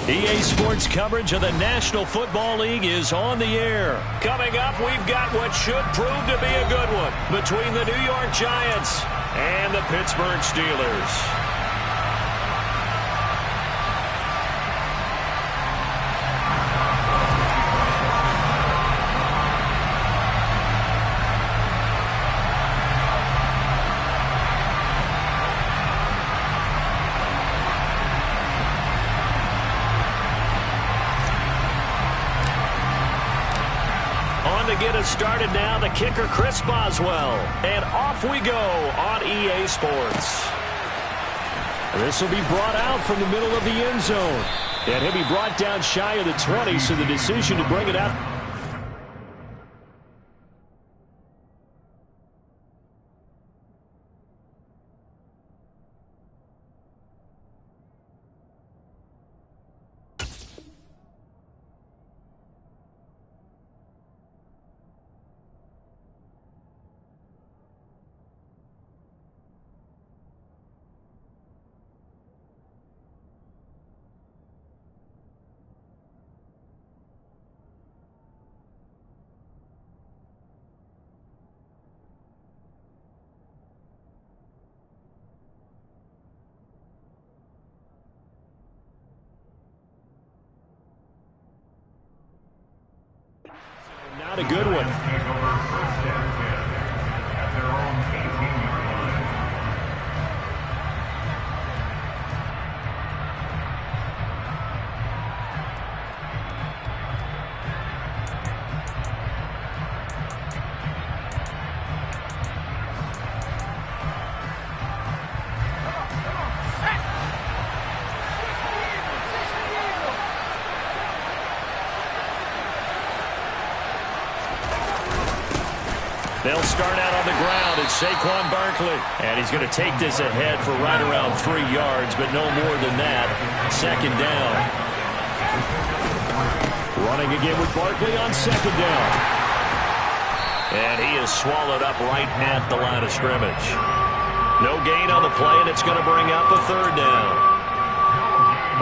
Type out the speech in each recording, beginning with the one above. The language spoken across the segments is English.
EA Sports coverage of the National Football League is on the air. Coming up, we've got what should prove to be a good one between the New York Giants and the Pittsburgh Steelers. To get us started now, the kicker Chris Boswell, and off we go on EA Sports. This will be brought out from the middle of the end zone, and he'll be brought down shy of the 20, so the decision to bring it out. Not a good one. They'll start out on the ground. It's Saquon Barkley. And he's going to take this ahead for right around 3 yards, but no more than that. Second down. Running again with Barkley on second down. And he is swallowed up right at the line of scrimmage. No gain on the play, and it's going to bring up a third down.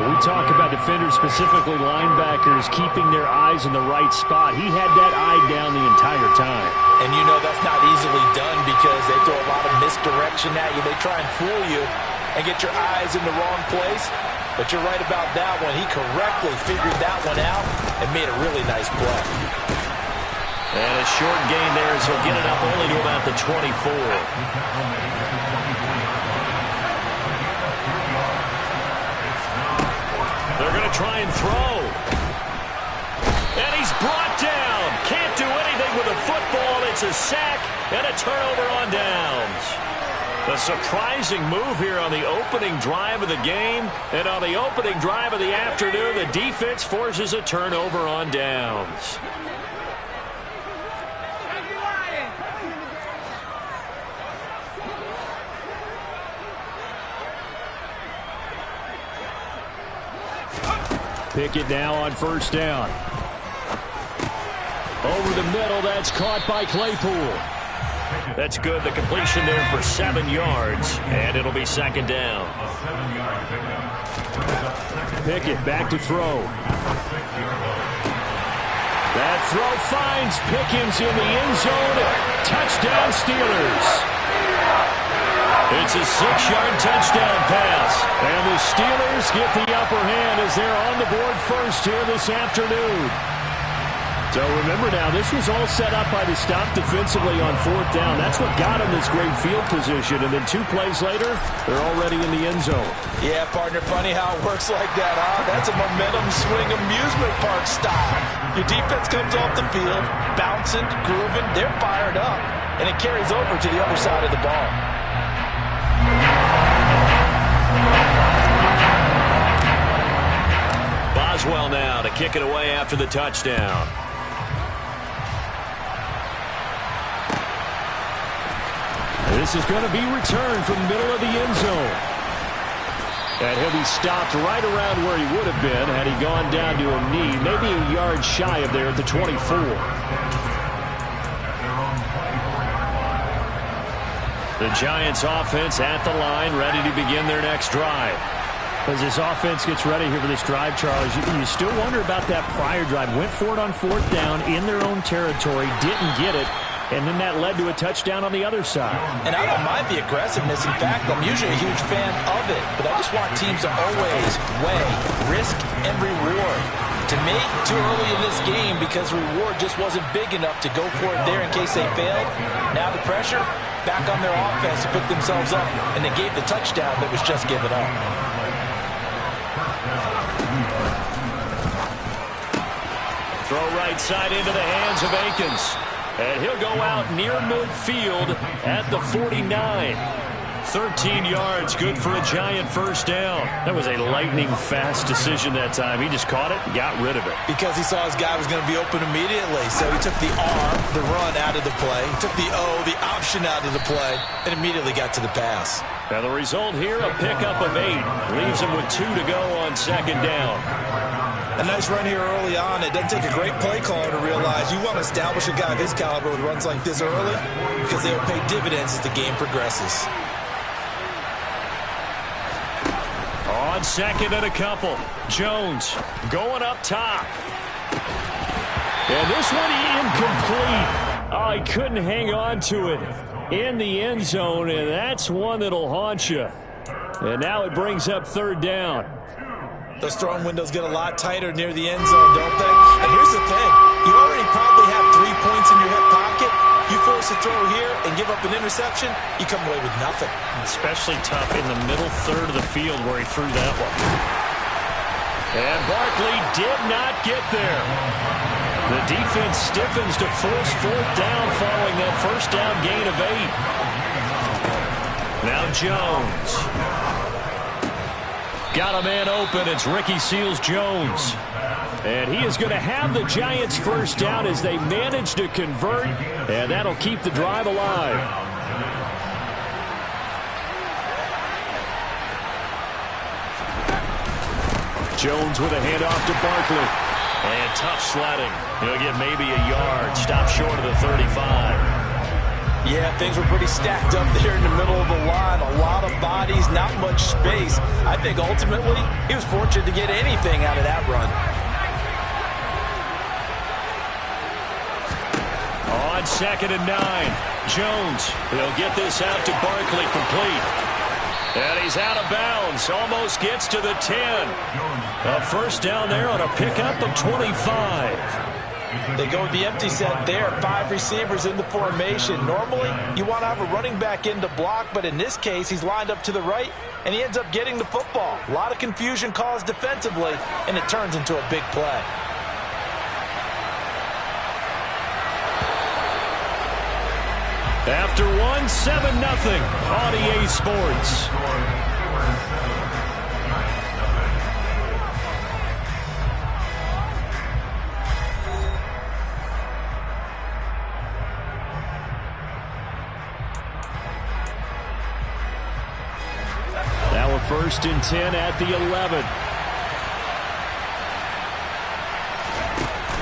When we talk about defenders, specifically linebackers, keeping their eyes in the right spot, he had that eye down the entire time. And you know that's not easily done because they throw a lot of misdirection at you. They try and fool you and get your eyes in the wrong place. But you're right about that one. He correctly figured that one out and made a really nice play. And a short gain there, so he'll get it up only to about the 24. They're going to try and throw. And he's brought down. Can't do anything with a football. It's a sack and a turnover on downs. A surprising move here on the opening drive of the game. And on the opening drive of the afternoon, the defense forces a turnover on downs. Pickett now on first down. Over the middle, that's caught by Claypool. That's good. The completion there for 7 yards, and it'll be second down. Pickett back to throw. That throw finds Pickens in the end zone. Touchdown, Steelers. It's a 6-yard touchdown pass. And the Steelers get the upper hand as they're on the board first here this afternoon. So remember now, this was all set up by the stop defensively on fourth down. That's what got them this great field position. And then 2 plays later, they're already in the end zone. Yeah, partner, funny how it works like that, huh? That's a momentum swing amusement park style. Your defense comes off the field, bouncing, grooving, they're fired up. And it carries over to the other side of the ball. Boswell now to kick it away after the touchdown. This is going to be returned from the middle of the end zone. And he'll be stopped right around where he would have been had he gone down to a knee, maybe a yard shy of there at the 24. The Giants offense at the line, ready to begin their next drive. As this offense gets ready here for this drive, Charles, you still wonder about that prior drive. Went for it on 4th down in their own territory, didn't get it, and then that led to a touchdown on the other side. And I don't mind the aggressiveness. In fact, I'm usually a huge fan of it, but I just want teams to always weigh risk and reward. To me, too early in this game because reward just wasn't big enough to go for it there in case they failed. Now the pressure back on their offense to pick themselves up, and they gave the touchdown that was just given up. Throw right side into the hands of Akins. And he'll go out near midfield at the 49. 13 yards, good for a Giant first down. That was a lightning-fast decision that time. He just caught it and got rid of it. Because he saw his guy was going to be open immediately. So he took the R, the run, out of the play. He took the O, the option out of the play, and immediately got to the pass. Now the result here, a pickup of 8. Leaves him with 2 to go on 2nd down. A nice run here early on. It doesn't take a great play caller to realize you want to establish a guy of his caliber with runs like this early because they will pay dividends as the game progresses. On 2nd and a couple. Jones going up top. And this one incomplete. Oh, he couldn't hang on to it in the end zone, and that's one that'll haunt you. And now it brings up 3rd down. Those throwing windows get a lot tighter near the end zone, don't they? And here's the thing. You already probably have 3 points in your hip pocket. You force a throw here and give up an interception, you come away with nothing. Especially tough in the middle third of the field where he threw that one. And Barkley did not get there. The defense stiffens to force 4th down following that first down gain of 8. Now Jones. Got a man open. It's Ricky Seals-Jones. And he is going to have the Giants first down as they manage to convert, and that'll keep the drive alive. Jones with a handoff to Barkley. And tough sledding. He'll get maybe a yard. Stop short of the 35. Yeah, things were pretty stacked up there in the middle of the line. A lot of bodies, not much space. I think ultimately he was fortunate to get anything out of that run. On 2nd and 9, Jones. He'll get this out to Barkley, complete. And he's out of bounds. Almost gets to the 10. A first down there on a pickup of 25. They go with the empty set there. 5 receivers in the formation. Normally, you want to have a running back in to block, but in this case, he's lined up to the right, and he ends up getting the football. A lot of confusion caused defensively, and it turns into a big play. After 1, 7-0 on EA Sports. Now a 1st and 10 at the 11.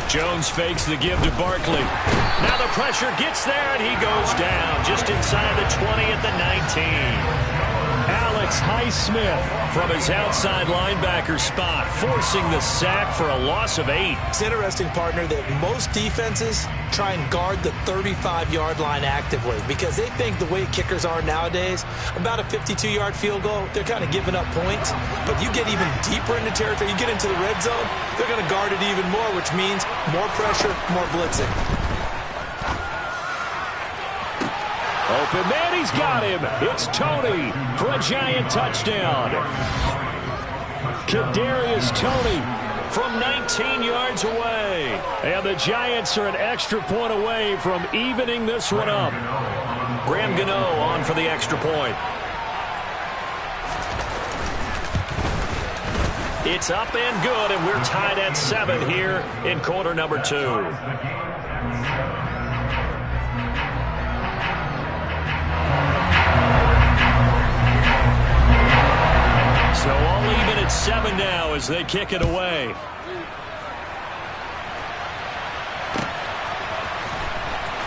Jones fakes the give to Barkley. Now the pressure gets there, and he goes down just inside the 20 at the 19. Alex Highsmith from his outside linebacker spot, forcing the sack for a loss of 8. It's interesting, partner, that most defenses try and guard the 35-yard line actively because they think the way kickers are nowadays, about a 52-yard field goal, they're kind of giving up points. But you get even deeper into territory, you get into the red zone, they're going to guard it even more, which means more pressure, more blitzing. Open man, he's got him. It's Tony for a Giant touchdown. Kadarius Toney from 19 yards away. And the Giants are an extra point away from evening this one up. Graham Gano on for the extra point. It's up and good, and we're tied at 7 here in quarter number 2. So all even at 7 now as they kick it away.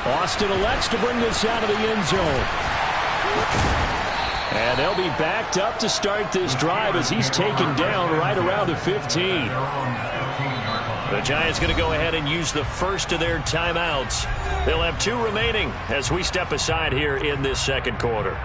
Austin elects to bring this out of the end zone. And they'll be backed up to start this drive as he's taken down right around the 15. The Giants going to go ahead and use the first of their timeouts. They'll have 2 remaining as we step aside here in this second quarter.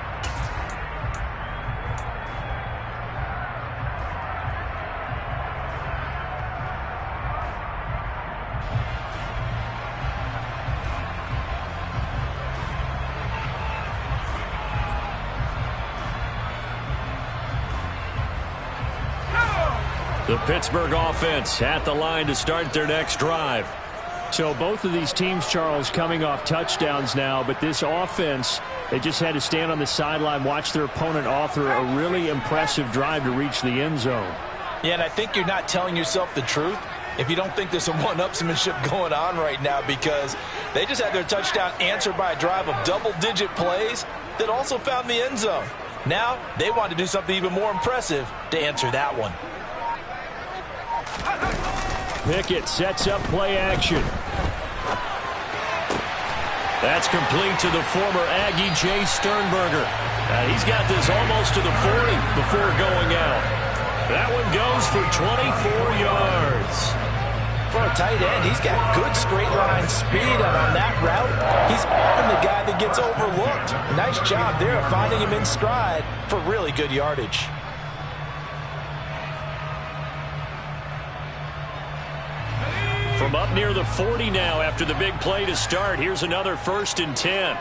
The Pittsburgh offense at the line to start their next drive. So both of these teams, Charles, coming off touchdowns now, but this offense, they just had to stand on the sideline, watch their opponent author a really impressive drive to reach the end zone. Yeah, and I think you're not telling yourself the truth if you don't think there's some one-upsmanship going on right now, because they just had their touchdown answered by a drive of double-digit plays that also found the end zone. Now they want to do something even more impressive to answer that one. Pickett sets up play action. That's complete to the former Aggie, Jay Sternberger. He's got this almost to the 40 before going out. That one goes for 24 yards. For a tight end, he's got good straight line speed, and on that route, he's often the guy that gets overlooked. Nice job there of finding him in stride for really good yardage. From up near the 40 now after the big play to start. Here's another 1st and 10.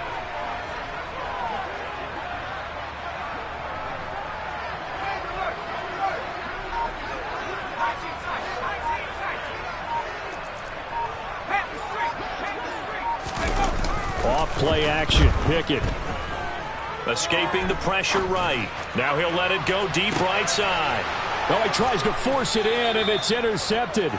Off play action. Pickett. Escaping the pressure right. Now he'll let it go deep right side. Oh, he tries to force it in, and it's intercepted.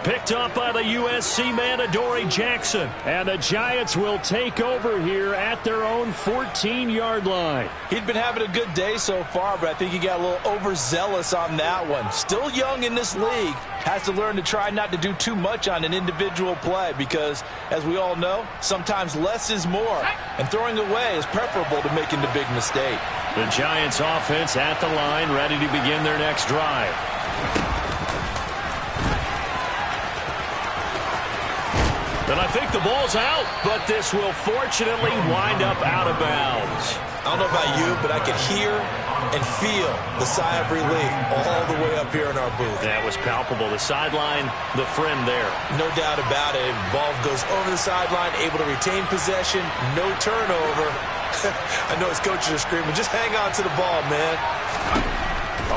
Picked up by the USC man, Adoree Jackson. And the Giants will take over here at their own 14-yard line. He'd been having a good day so far, but I think he got a little overzealous on that one. Still young in this league. Has to learn to try not to do too much on an individual play because, as we all know, sometimes less is more. And throwing away is preferable to making the big mistake. The Giants offense at the line, ready to begin their next drive. And I think the ball's out, but this will fortunately wind up out of bounds. I don't know about you, but I could hear and feel the sigh of relief all the way up here in our booth. That was palpable. The sideline, the friend there. No doubt about it. The ball goes over the sideline, able to retain possession, no turnover. I know his coaches are screaming, just hang on to the ball, man.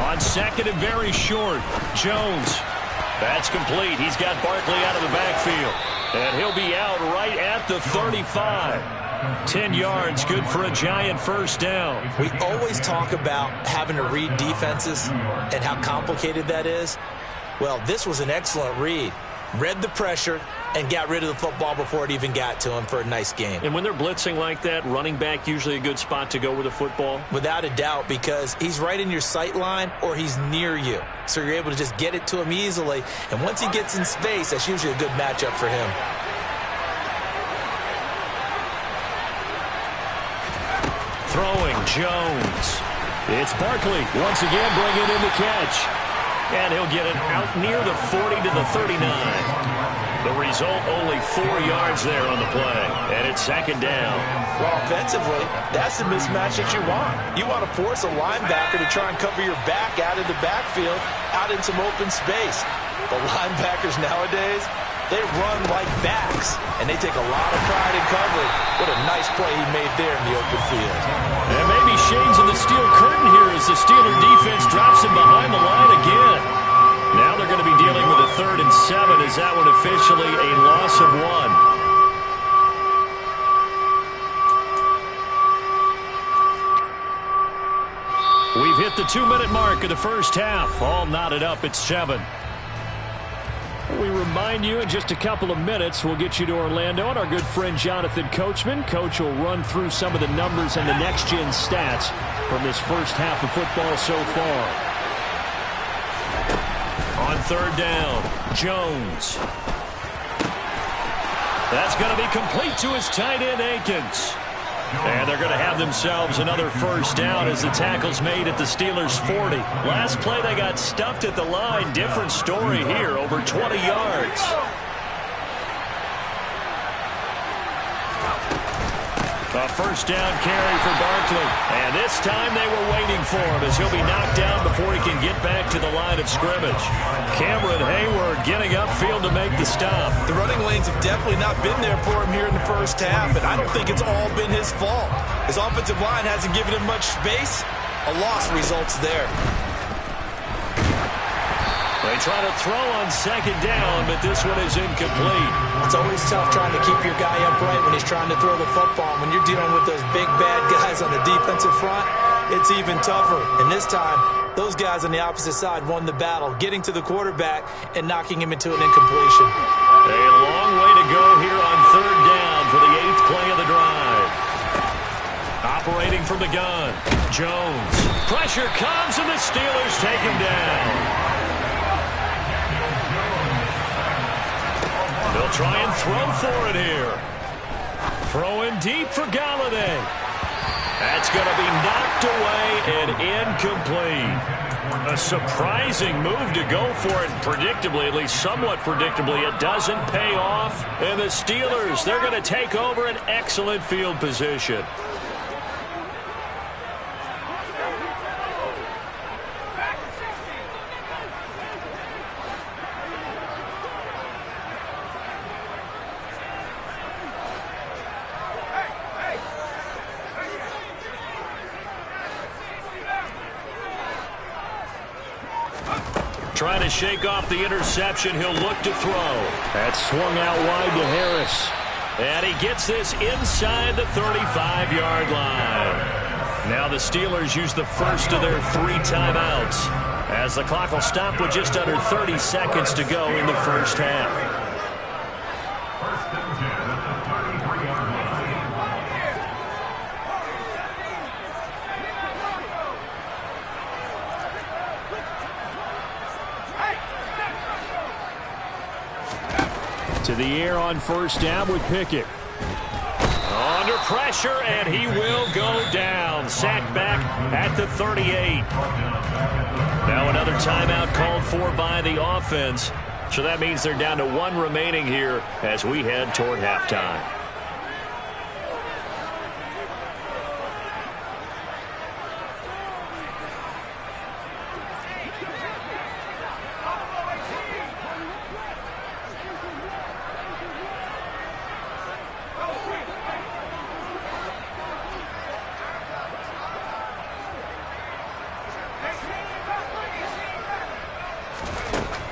On second and very short, Jones. That's complete. He's got Barkley out of the backfield. And he'll be out right at the 35. 10 yards, good for a Giant first down. We always talk about having to read defenses and how complicated that is. Well, this was an excellent read. Read the pressure and got rid of the football before it even got to him for a nice game. And when they're blitzing like that, running back usually a good spot to go with the football? Without a doubt, because he's right in your sight line or he's near you. So you're able to just get it to him easily. And once he gets in space, that's usually a good matchup for him. Throwing, Jones. It's Barkley once again bringing in the catch. And he'll get it out near the 40 to the 39. The result, only 4 yards there on the play. And it's second down. Well, offensively, that's the mismatch that you want. You want to force a linebacker to try and cover your back out of the backfield, out in some open space. The linebackers nowadays, they run like backs, and they take a lot of pride in covering. What a nice play he made there in the open field. And maybe shades of the steel curtain here as the Steeler defense drops him behind the line again. Now they're going to be dealing with a 3rd and 7. Is that one officially a loss of 1? We've hit the 2-minute mark of the first half. All knotted up at 7. We remind you in just a couple of minutes we'll get you to Orlando and our good friend Jonathan Coachman. Coach will run through some of the numbers and the next-gen stats from this first half of football so far. On 3rd down, Jones. That's going to be complete to his tight end, Akins. And they're going to have themselves another first down as the tackle's made at the Steelers' 40. Last play they got stuffed at the line. Different story here, over 20 yards. A first down carry for Barkley. And this time they were waiting for him as he'll be knocked down before he can get back to the line of scrimmage. Cameron Hayward getting upfield to make the stop. The running lanes have definitely not been there for him here in the first half, and I don't think it's all been his fault. His offensive line hasn't given him much space. A loss results there. They try to throw on second down, but this one is incomplete. It's always tough trying to keep your guy upright when he's trying to throw the football. When you're dealing with those big, bad guys on the defensive front, it's even tougher. And this time, those guys on the opposite side won the battle, getting to the quarterback and knocking him into an incompletion. A long way to go here on third down for the 8th play of the drive. Operating from the gun, Jones. Pressure comes, and the Steelers take him down. They'll try and throw for it here. Throwing deep for Galladay. That's going to be knocked away and incomplete. A surprising move to go for it. Predictably, at least somewhat predictably, it doesn't pay off. And the Steelers, they're going to take over an excellent field position. Trying to shake off the interception. He'll look to throw. That swung out wide to Harris. And he gets this inside the 35-yard line. Now the Steelers use the first of their 3 timeouts, as the clock will stop with just under 30 seconds to go in the first half. To the air on first down with Pickett. Under pressure, and he will go down. Sacked back at the 38. Now another timeout called for by the offense. So that means they're down to 1 remaining here as we head toward halftime.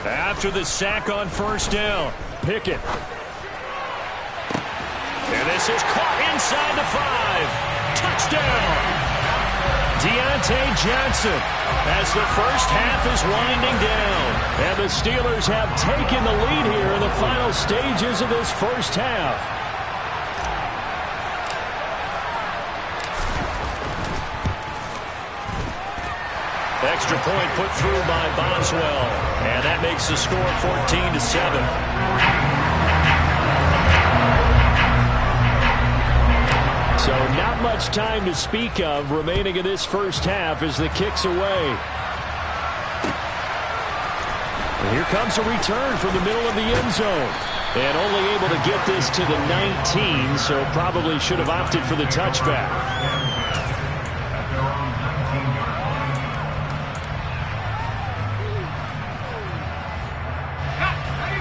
After the sack on first down, Pickett. And this is caught inside the 5. Touchdown! Deontay Johnson as the first half is winding down. And the Steelers have taken the lead here in the final stages of this first half. Extra point put through by Boswell. And that makes the score 14-7. So not much time to speak of remaining in this first half as the kick's away. And here comes a return from the middle of the end zone. And only able to get this to the 19, so probably should have opted for the touchback.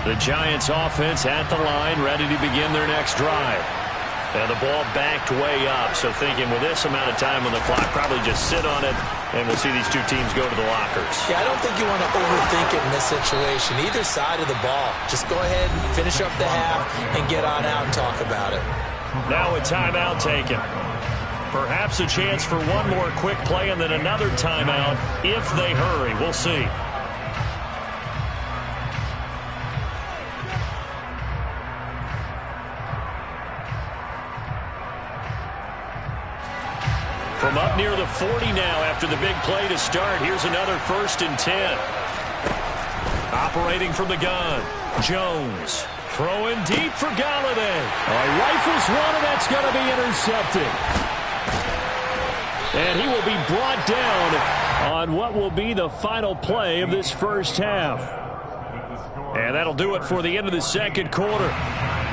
The Giants offense at the line, ready to begin their next drive. And the ball backed way up, so thinking with this amount of time on the clock, probably just sit on it, and we'll see these two teams go to the lockers. Yeah, I don't think you want to overthink it in this situation. Either side of the ball. Just go ahead and finish up the half and get on out and talk about it. Now a timeout taken. Perhaps a chance for one more quick play and then another timeout if they hurry. We'll see. From up near the 40 now after the big play to start. Here's another 1st and 10. Operating from the gun, Jones. Throwing deep for Galladay. Rifles one, and that's going to be intercepted. And he will be brought down on what will be the final play of this first half. And that'll do it for the end of the second quarter.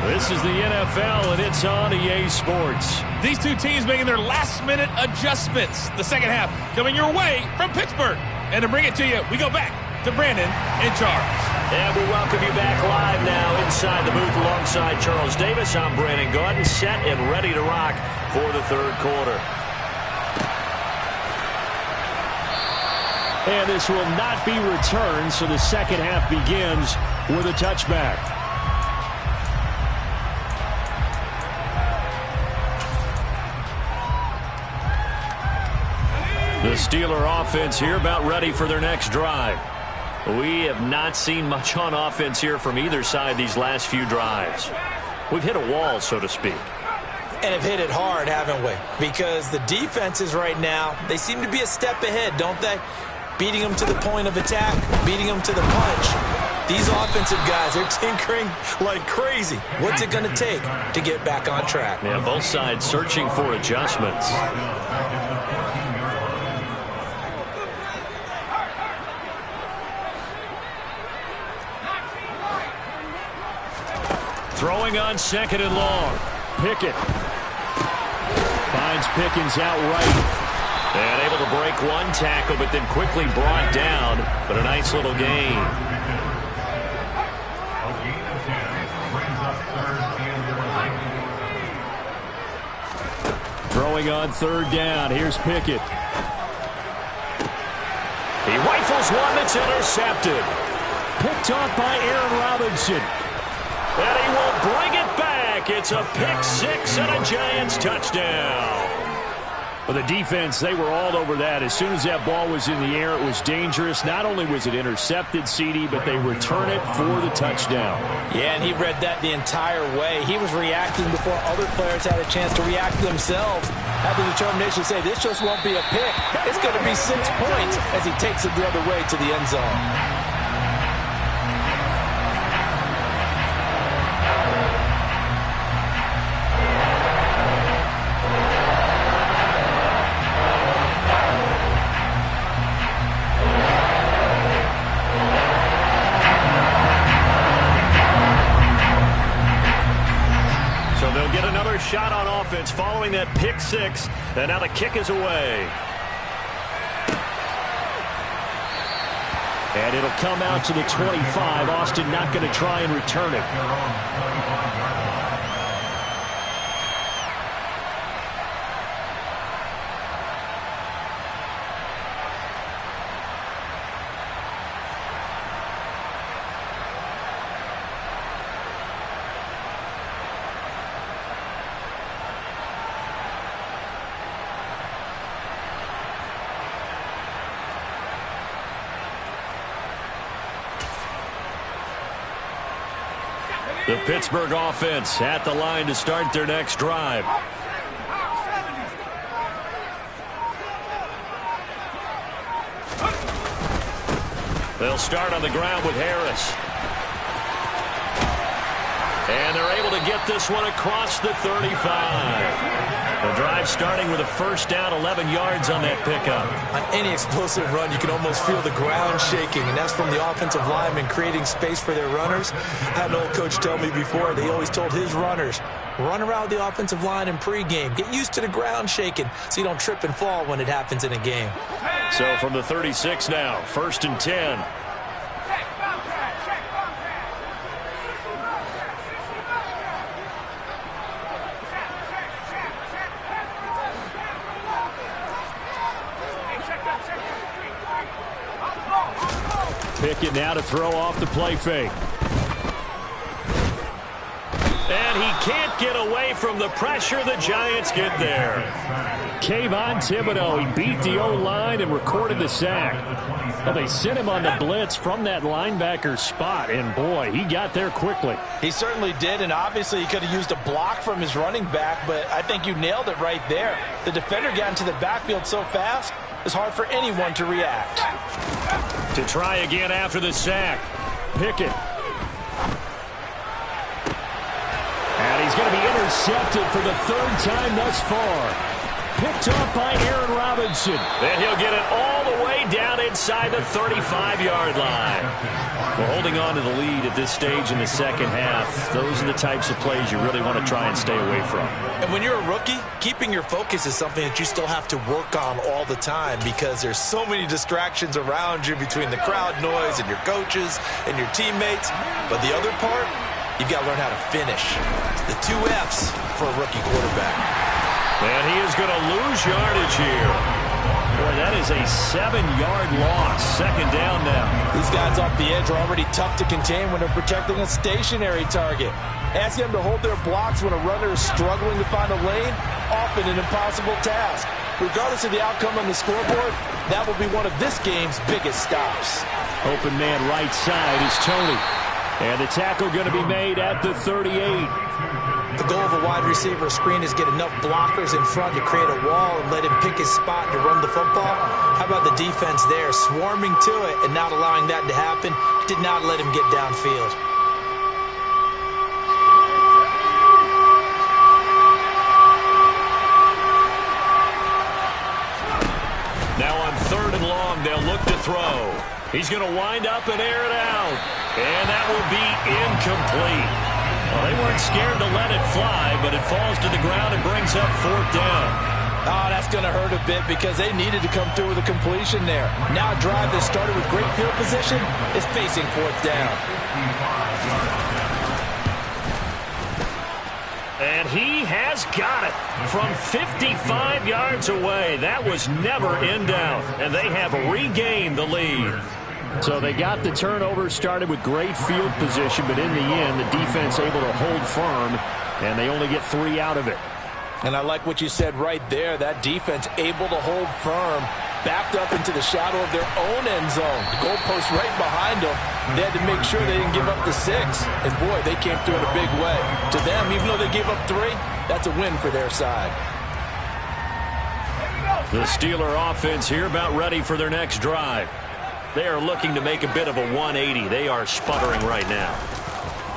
This is the NFL, and it's on EA Sports. These two teams making their last-minute adjustments. The second half coming your way from Pittsburgh. And to bring it to you, we go back to Brandon and Charles. And we welcome you back live now inside the booth alongside Charles Davis. I'm Brandon Gaudin, set and ready to rock for the third quarter. And this will not be returned, so the second half begins with a touchback. The Steeler offense here about ready for their next drive. We have not seen much on offense here from either side these last few drives. We've hit a wall, so to speak. And have hit it hard, haven't we? Because the defenses right now, they seem to be a step ahead, don't they? Beating them to the point of attack, beating them to the punch. These offensive guys are tinkering like crazy. What's it going to take to get back on track? Yeah, both sides searching for adjustments. Throwing on second and long. Pickett finds Pickens out right. And able to break one tackle, but then quickly brought down. But a nice little gain. Throwing on third down. Here's Pickett. He rifles one that's intercepted. Picked off by Aaron Robinson. And he will bring it back. It's a pick six and a Giants touchdown. Well, the defense, they were all over that. As soon as that ball was in the air, it was dangerous. Not only was it intercepted, CD, but they return it for the touchdown. Yeah, and he read that the entire way. He was reacting before other players had a chance to react themselves. Had the determination to say, this just won't be a pick. It's going to be 6 points as he takes it the other way to the end zone. Shot on offense following that pick six, and now the kick is away. And it'll come out to the 25. Austin not going to try and return it. The Pittsburgh offense at the line to start their next drive. They'll start on the ground with Harris. And they're able to get this one across the 35. The drive starting with a first down, 11 yards on that pickup. On any explosive run, you can almost feel the ground shaking, and that's from the offensive linemen creating space for their runners. I had an old coach tell me before, they always told his runners, run around the offensive line in pregame. Get used to the ground shaking so you don't trip and fall when it happens in a game. So from the 36 now, 1st and 10. Pickett now to throw off the play fake. And he can't get away from the pressure. The Giants get there. Kayvon Thibodeau, he beat the O-line and recorded the sack. Well, they sent him on the blitz from that linebacker spot, and boy, he got there quickly. He certainly did, and obviously he could have used a block from his running back, but I think you nailed it right there. The defender got into the backfield so fast, it's hard for anyone to react. To try again after the sack. Pickett. And he's going to be intercepted for the 3rd time thus far. picked up by Aaron Robinson. And he'll get it all the way down inside the 35-yard line. Well, holding on to the lead at this stage in the second half, those are the types of plays you really want to try and stay away from. And when you're a rookie, keeping your focus is something that you still have to work on all the time because there's so many distractions around you between the crowd noise and your coaches and your teammates. But the other part, you've got to learn how to finish. The 2 F's for a rookie quarterback. And he is going to lose yardage here. Boy, that is a 7-yard loss. Second down now. These guys off the edge are already tough to contain when they're protecting a stationary target. Ask them to hold their blocks when a runner is struggling to find a lane, often an impossible task. Regardless of the outcome on the scoreboard, that will be one of this game's biggest stops. Open man right side is Tony. And the tackle going to be made at the 38. The goal of a wide receiver screen is get enough blockers in front to create a wall and let him pick his spot to run the football. How about the defense there, swarming to it and not allowing that to happen? Did not let him get downfield. Now on 3rd and long, they'll look to throw. He's going to wind up and air it out. And that will be incomplete. Well, they weren't scared to let it fly, but it falls to the ground and brings up 4th down. Oh, that's going to hurt a bit because they needed to come through with a completion there. Now a drive that started with great field position is facing 4th down. And he has got it from 55 yards away. That was never in doubt, and they have regained the lead. So they got the turnover, started with great field position, but in the end, the defense able to hold firm, and they only get 3 out of it. And I like what you said right there. That defense able to hold firm, backed up into the shadow of their own end zone. The goalpost right behind them. They had to make sure they didn't give up the 6. And, boy, they came through in a big way. To them, even though they gave up 3, that's a win for their side. The Steeler offense here about ready for their next drive. They are looking to make a bit of a 180. They are sputtering right now.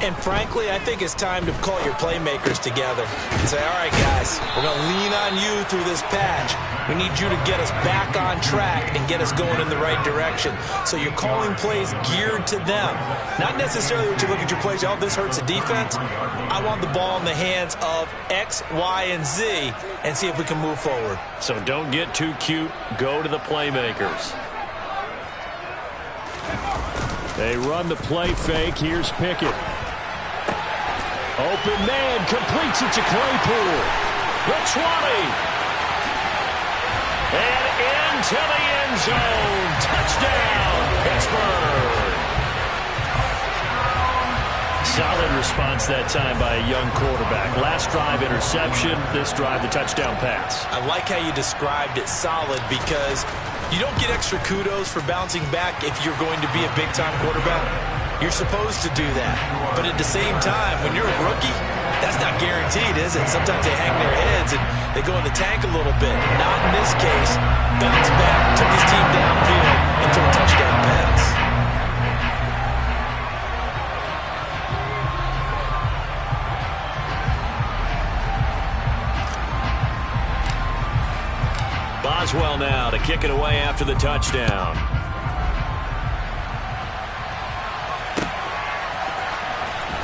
And frankly, I think it's time to call your playmakers together and say, all right, guys, we're going to lean on you through this patch. We need you to get us back on track and get us going in the right direction. So you're calling plays geared to them. Not necessarily what you look at your plays, oh, this hurts the defense. I want the ball in the hands of X, Y, and Z and see if we can move forward. So don't get too cute. Go to the playmakers. They run the play fake. Here's Pickett. Open man, completes it to Claypool. The 20. And into the end zone. Touchdown, Pittsburgh. Solid response that time by a young quarterback. Last drive, interception. This drive, the touchdown pass. I like how you described it, solid, because you don't get extra kudos for bouncing back if you're going to be a big-time quarterback. You're supposed to do that. But at the same time, when you're a rookie, that's not guaranteed, is it? Sometimes they hang their heads and they go in the tank a little bit. Not in this case. Bounced back, took his team downfield, and threw a touchdown pass. Boswell now to kick it away after the touchdown.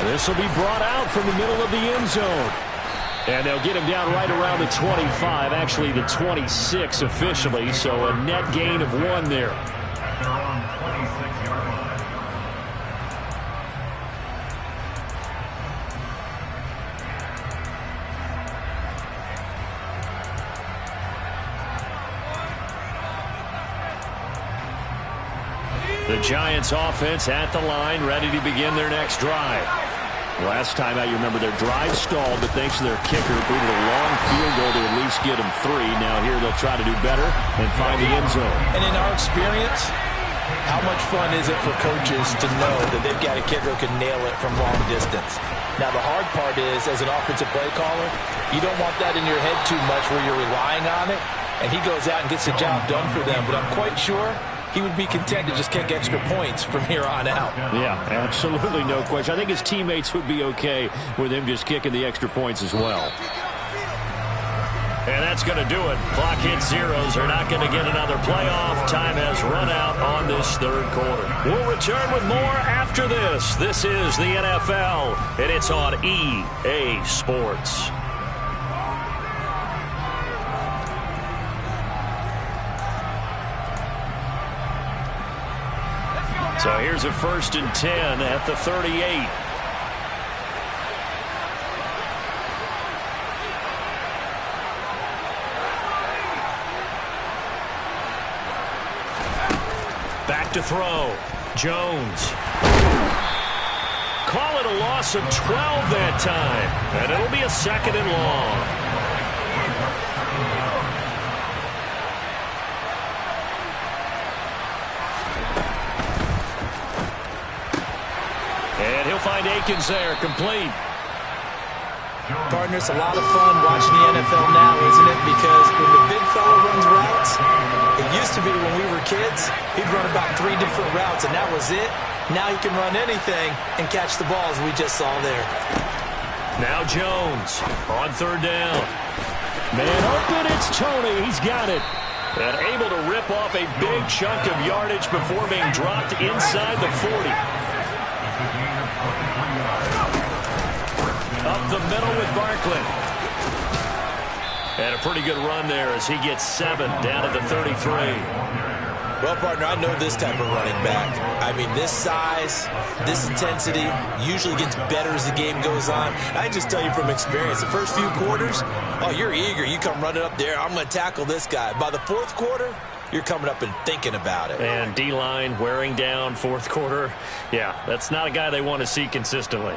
This will be brought out from the middle of the end zone. And they'll get him down right around the 25, actually the 26 officially, so a net gain of 1 there. The Giants offense at the line, ready to begin their next drive. Last time out, you remember their drive stalled, but thanks to their kicker, booted a long field goal to at least get them 3. Now here they'll try to do better and find the end zone. And in our experience, how much fun is it for coaches to know that they've got a kicker who can nail it from long distance? Now the hard part is, as an offensive play caller, you don't want that in your head too much where you're relying on it, and he goes out and gets the job done for them. But I'm quite sure he would be content to just kick extra points from here on out. Yeah, absolutely no question. I think his teammates would be okay with him just kicking the extra points as well. And that's going to do it. Clock hits zeros. They're not going to get another playoff. Time has run out on this third quarter. We'll return with more after this. This is the NFL, and it's on EA Sports. So here's a 1st and 10 at the 38. Back to throw. Jones. Call it a loss of 12 that time. And it'll be a 2nd and long. And he'll find Akins there, complete. Partner, it's a lot of fun watching the NFL now, isn't it? Because when the big fella runs routes, it used to be when we were kids, he'd run about 3 different routes, and that was it. Now he can run anything and catch the ball, as we just saw there. Now Jones on 3rd down. Man open, it's Tony. He's got it. And able to rip off a big chunk of yardage before being dropped inside the 40. Up the middle with Barkley. And a pretty good run there as he gets 7 down at the 33. Well, partner, I know this type of running back. I mean, this size, this intensity usually gets better as the game goes on. I can just tell you from experience, the first few quarters, oh, you're eager. You come running up there, I'm going to tackle this guy. By the 4th quarter, you're coming up and thinking about it. And D-line wearing down 4th quarter. Yeah, that's not a guy they want to see consistently.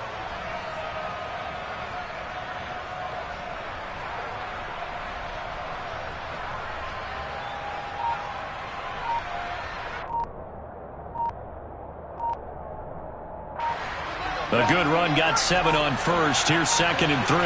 A good run, got 7 on 1st. Here's 2nd and 3.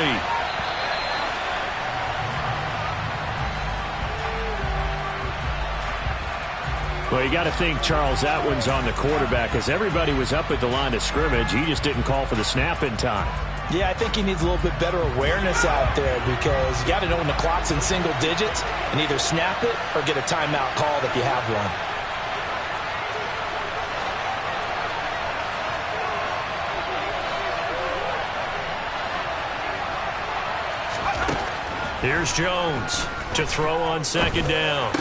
Well, you got to think, Charles, that one's on the quarterback, as everybody was up at the line of scrimmage. He just didn't call for the snap in time. Yeah, I think he needs a little bit better awareness out there, because you got to know when the clock's in single digits and either snap it or get a timeout called if you have one. Here's Jones to throw on 2nd down.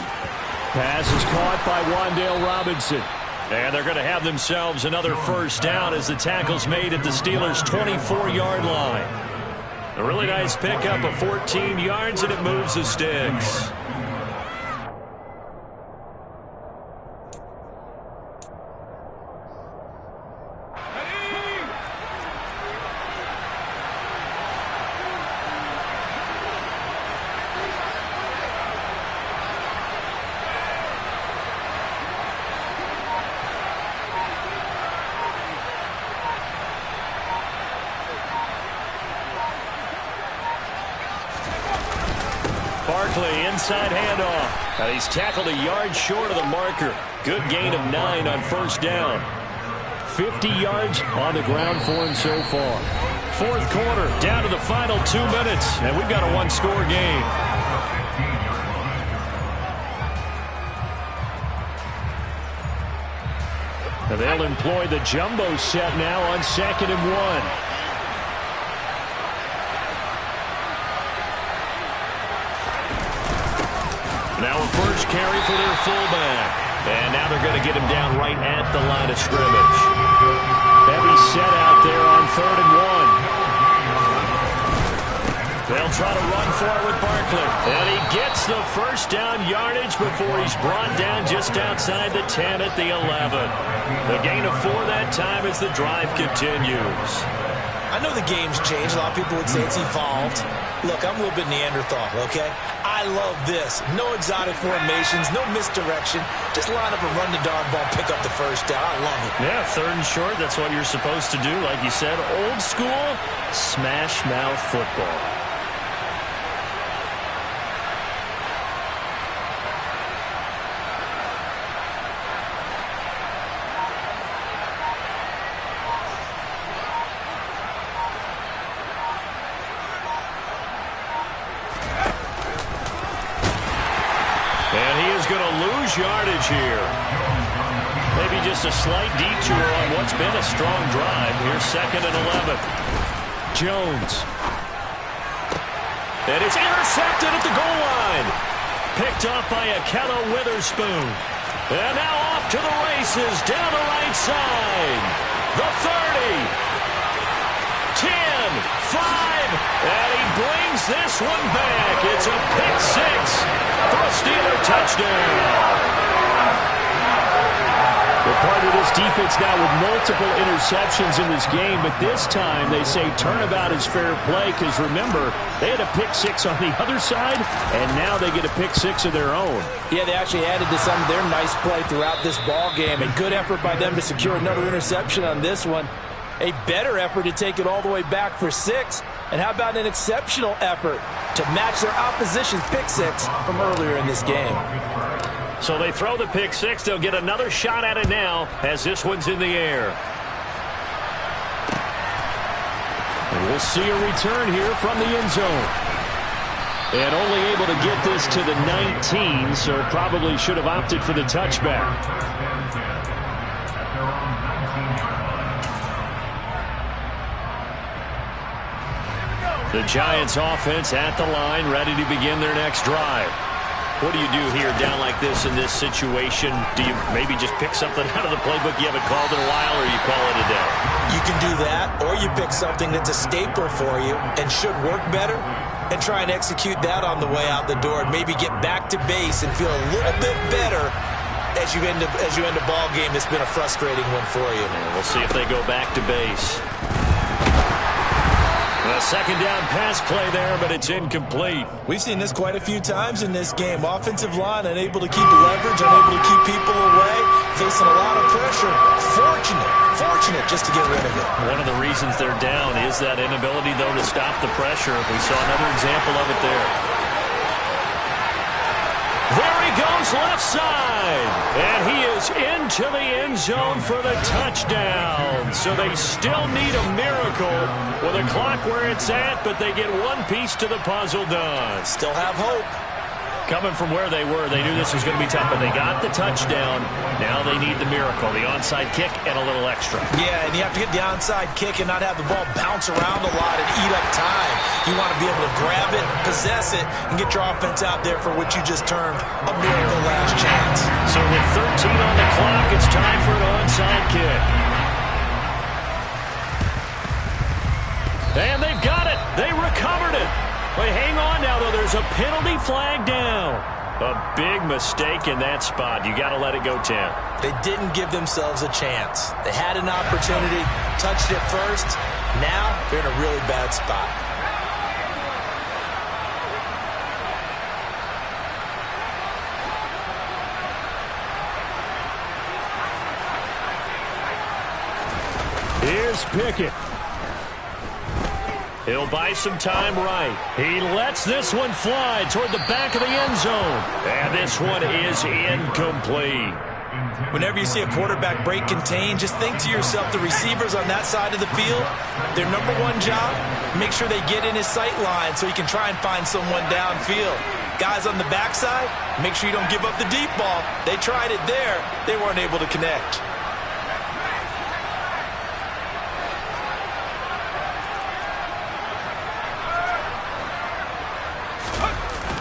Pass is caught by Wan'Dale Robinson. And they're going to have themselves another 1st down as the tackle's made at the Steelers' 24-yard line. A really nice pickup of 14 yards, and it moves the sticks. Barkley, inside handoff. And he's tackled a yard short of the marker. Good gain of 9 on 1st down. 50 yards on the ground for him so far. 4th quarter, down to the final 2 minutes, and we've got a 1-score game. And they'll employ the jumbo set now on 2nd and 1. Now a first carry for their fullback. And now they're going to get him down right at the line of scrimmage. Heavy set out there on 3rd and 1. They'll try to run for it with Barkley. And he gets the 1st down yardage before he's brought down just outside the 10 at the 11. The gain of 4 that time as the drive continues. I know the game's changed. A lot of people would say it's evolved. Look, I'm a little bit Neanderthal, okay? I love this. No exotic formations, no misdirection. Just line up and run the darn ball, pick up the 1st down. I love it. Yeah, 3rd and short, that's what you're supposed to do. Like you said, old school, smash mouth football. lose yardage here. Maybe just a slight detour on what's been a strong drive. Here's 2nd and 11. Jones. And it's intercepted at the goal line. Picked up by Akello Witherspoon. And now off to the races down the right side. The 30. 10, 5, and he brings this one back. It's a pick six for a Steeler touchdown. We're part of this defense now with multiple interceptions in this game, but this time they say turnabout is fair play because, remember, they had a pick six on the other side, and now they get a pick six of their own. Yeah, they actually added to some of their nice play throughout this ball game. A good effort by them to secure another interception on this one. A better effort to take it all the way back for 6. And how about an exceptional effort to match their opposition's pick six from earlier in this game? So they throw the pick six. They'll get another shot at it now as this one's in the air. And we'll see a return here from the end zone. And only able to get this to the 19, so probably should have opted for the touchback. The Giants offense at the line, ready to begin their next drive. What do you do here down like this in this situation? Do you maybe just pick something out of the playbook you haven't called in a while, or you call it a day? You can do that, or you pick something that's a staple for you and should work better and try and execute that on the way out the door and maybe get back to base and feel a little bit better as you end a ball game that's been a frustrating one for you. And we'll see if they go back to base. A second down pass play there, but it's incomplete. We've seen this quite a few times in this game. Offensive line unable to keep leverage, unable to keep people away, facing a lot of pressure. Fortunate just to get rid of it. One of the reasons they're down is that inability, though, to stop the pressure. We saw another example of it there. There he goes left side. And he is into the end zone for the touchdown. So they still need a miracle with a clock where it's at, but they get one piece to the puzzle done. Still have hope. Coming from where they were, they knew this was going to be tough, but they got the touchdown. Now they need the miracle, the onside kick and a little extra. Yeah, and you have to get the onside kick and not have the ball bounce around a lot and eat up time. You want to be able to grab it, possess it, and get your offense out there for what you just termed a miracle last chance. So with 13 on the clock, it's time for an onside kick. And they've got it. They recovered it. But hang on now, though. There's a penalty flag down. A big mistake in that spot. You got to let it go 10. They didn't give themselves a chance. They had an opportunity, touched it first. Now they're in a really bad spot. Here's Pickett. He'll buy some time right. He lets this one fly toward the back of the end zone. And this one is incomplete. Whenever you see a quarterback break contain, just think to yourself, the receivers on that side of the field, their number one job, make sure they get in his sight line so he can try and find someone downfield. Guys on the backside, make sure you don't give up the deep ball. They tried it there. They weren't able to connect.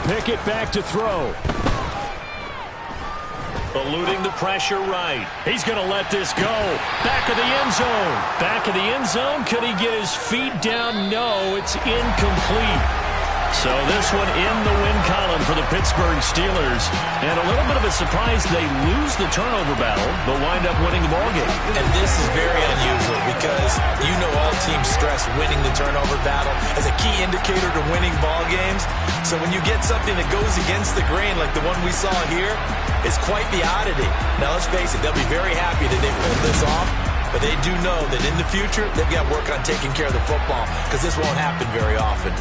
Pickett back to throw. Eluding the pressure right. He's going to let this go. Back of the end zone. Back of the end zone. Could he get his feet down? No, it's incomplete. So this one in the win column for the Pittsburgh Steelers. And a little bit of a surprise, they lose the turnover battle, but wind up winning the ballgame. And this is very unusual because you know all teams stress winning the turnover battle as a key indicator to winning ball games. So when you get something that goes against the grain like the one we saw here, it's quite the oddity. Now let's face it, they'll be very happy that they pulled this off, but they do know that in the future they've got to work on taking care of the football because this won't happen very often.